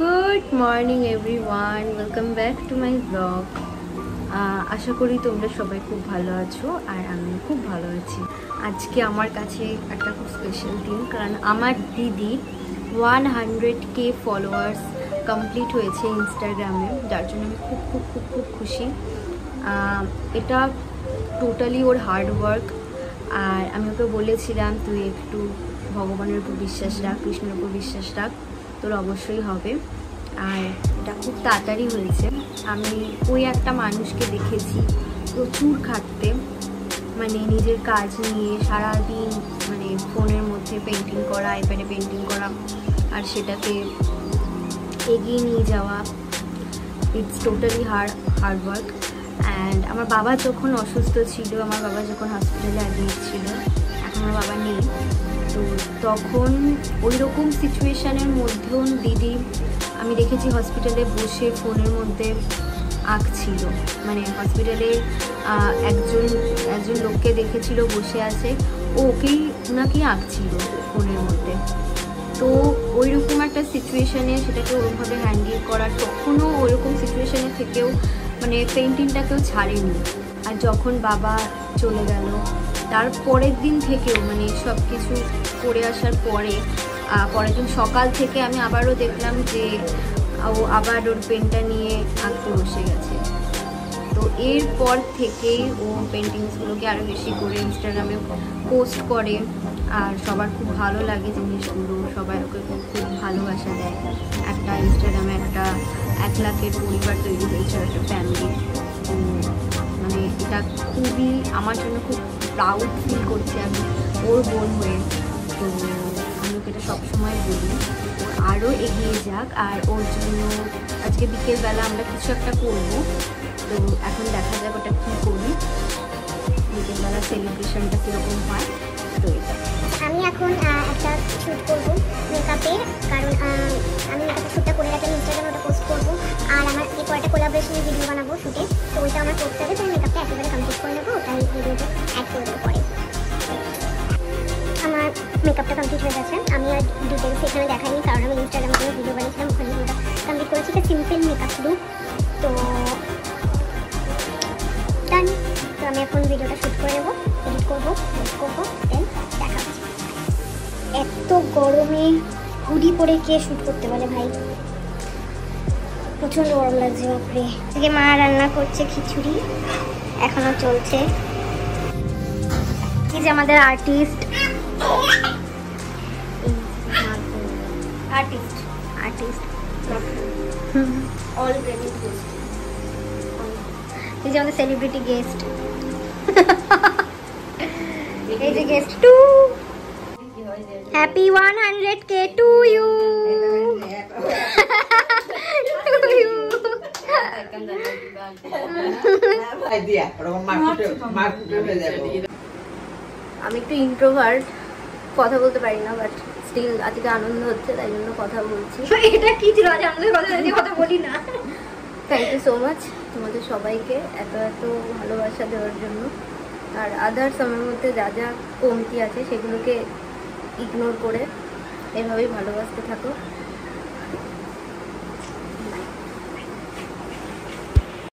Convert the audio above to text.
Good morning everyone, welcome back to my blog. আশা করি তোমরা সবাই খুব ভালো আছো আর আমি খুব ভালো আছি। আজকে আমার কাছে একটা খুব স্পেশাল দিন, কারণ আমার দিদি 100K ফলোয়ার্স কমপ্লিট হয়েছে ইনস্টাগ্রামে, যার জন্য আমি খুব খুব খুব খুব খুশি। এটা টোটালি ওর হার্ড ওয়ার্ক। আর আমি ওকে বলেছিলাম তুই একটু ভগবানের উপর বিশ্বাস রাখ, কৃষ্ণের উপর বিশ্বাস রাখ, তোর অবশ্যই হবে। আর এটা খুব তাড়াতাড়ি হয়েছে। আমি ওই একটা মানুষকে দেখেছি প্রচুর খাটতে, মানে নিজের কাজ নিয়ে সারাদিন মানে ফোনের মধ্যে পেন্টিং করা, আইপ্যাডে পেন্টিং করা, আর সেটাকে এগিয়ে নিয়ে যাওয়া। It's totally hard work. And আমার বাবা যখন অসুস্থ ছিল, আমার বাবা যখন হসপিটালে অ্যাডমিট ছিল, এখন আমার বাবা নেই, তো তখন ওই রকম সিচুয়েশানের মধ্যেও দিদি আমি দেখেছি হসপিটালে বসে ফোনের মধ্যে আঁকছিল। মানে হসপিটালে একজন লোককে দেখেছিল বসে আছে, ওনাকেই আঁকছিল ফোনের মধ্যে। তো ওই রকম একটা সিচুয়েশানে সেটাকে ওরকমভাবে হ্যান্ডেল করা, তখনও ওইরকম সিচুয়েশানে থেকেও মানে পেন্টিংটাকেও ছাড়েনি। আর যখন বাবা চলে গেল তার পরের দিন থেকেও মানে সব কিছু করে আসার পরের দিন সকাল থেকে আমি আবারও দেখলাম যে ও আবার ওর পেনটা নিয়ে আঁকতে বসে গেছে। তো এরপর থেকেই ও পেন্টিংসগুলোকে আরও বেশি করে ইনস্টাগ্রামে পোস্ট করে, আর সবার খুব ভালো লাগে জিনিসগুলো, সবাই ওকে খুব ভালোবাসা দেয়। একটা ইনস্টাগ্রামে একটা 1 লাখের পরিবার তৈরি হয়েছে, একটা ফ্যামিলি। মানে এটা খুবই আমার জন্য খুব প্রাউড ফিল করছি আমি ওর বোন হয়ে। তো আমি ওকে এটা সবসময় বলি ওর আরও এগিয়ে যাক। আর ওর জন্য আজকে বিকেলবেলা আমরা কিছু একটা করবো, তো এখন দেখা যাক ওটা কী করি, বিকেলবেলা সেলিব্রেশনটা কীরকম হয়। তো এটা আমি এখন একটা শ্যুট করবো মেকআপের, কারণ আমি মেকআপের শ্যুটটা করে রাখি, ইনস্টাগ্রামে ওটা পোস্ট করবো। আর আমার এরপর একটা কোলাবোরেশনের ভিডিও বানাবো শ্যুটে, তো ওইটা আমার করতে হবে। তো আমি মেকআপটা একেবারে কমপ্লিট করে নেবো, ওটাই ভিডিওতে অ্যাড করে দেবো পরে। আমার মেকআপটা কমপ্লিট হয়ে গেছে। আমি আর ডিটেলস এখানে দেখাইনি, কারণ আমি ইনস্টাগ্রামে কোনো ভিডিও বানিয়েছিলাম, ওখানে ওটা কমপ্লিট করেছি। এটা সিম্পল মেকআপ লুক। তো ডান। তো আমি এখন ভিডিওটা শ্যুট করে নেবো, এডিট করবো, দেন দেখা হচ্ছে। এত গরমে হুডি পরে কে শ্যুট করতে পারে ভাই, প্রচণ্ড গরম লাগছে বাপরে। আজকে মা রান্না করছে খিচুড়ি, এখনো চলছে। এই যে আমাদের আর্টিস্ট অলরেডি এই যে আমাদের সেলিব্রিটি গেস্ট, এই যে guest two. Happy 100K to you. আমি একটু ইন্ট্রোভার্ট, কথা বলতে পারি না, বাট স্টিল আজকে আনন্দ হচ্ছে তাই জন্য কথা বলছি। এটা কি ছিল আজ আমাদের কথা বলি না। থ্যাংক ইউ সো মাচ তোমাদের সবাইকে এত ভালোবাসা দেওয়ার জন্য। আর আদার্স আমার মধ্যে যা যা কমতি আছে সেগুলোকে ইগনোর করে এভাবেই ভালোবাসতে থাকো।